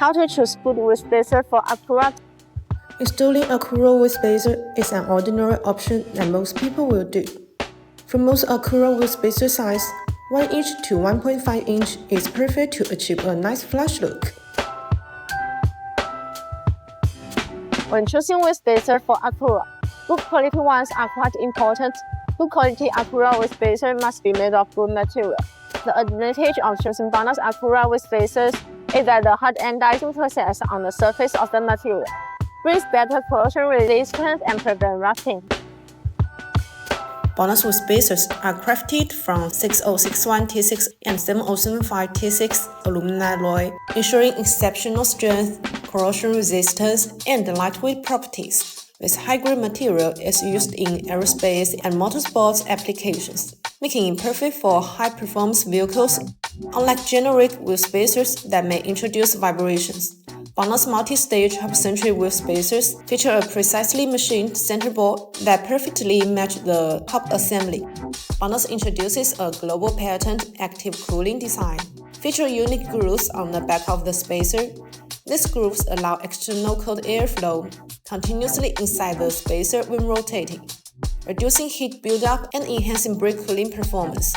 How to choose good wheel spacer for Acura? Installing Acura wheel spacer is an ordinary option that most people will do. For most Acura wheel spacer size, 1 inch to 1.5 inch is perfect to achieve a nice flush look. When choosing wheel spacer for Acura, good quality ones are quite important. Good quality Acura wheel spacer must be made of good material. The advantage of choosing BONOSS Acura wheel spacers is that the hot anodizing process on the surface of the material brings better corrosion resistance and prevent rusting. BONOSS wheel spacers are crafted from 6061-T6 and 7075-T6 aluminum alloy, ensuring exceptional strength, corrosion resistance, and lightweight properties. This high-grade material is used in aerospace and motorsports applications, making it perfect for high-performance vehicles. Unlike generic wheel spacers that may introduce vibrations, BONOSS multi-stage hub-centric wheel spacers feature a precisely machined centerboard that perfectly matches the hub assembly. BONOSS introduces a global patent active cooling design, featuring unique grooves on the back of the spacer. These grooves allow external cold airflow continuously inside the spacer when rotating, reducing heat buildup and enhancing brake cooling performance.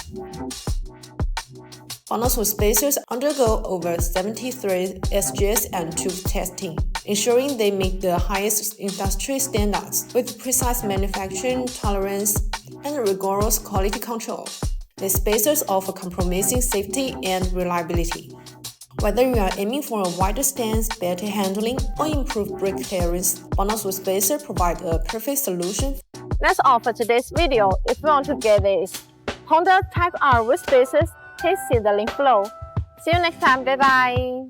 BONOSS wheel spacers undergo over 73 SGS and tube testing, ensuring they meet the highest industry standards with precise manufacturing tolerance and rigorous quality control. These spacers offer compromising safety and reliability. Whether you are aiming for a wider stance, better handling, or improved brake clearance, BONOSS wheel spacer provides a perfect solution. That's all for today's video. If you want to get this Honda Type R wheel spacers, please see the link below. See you next time. Bye bye.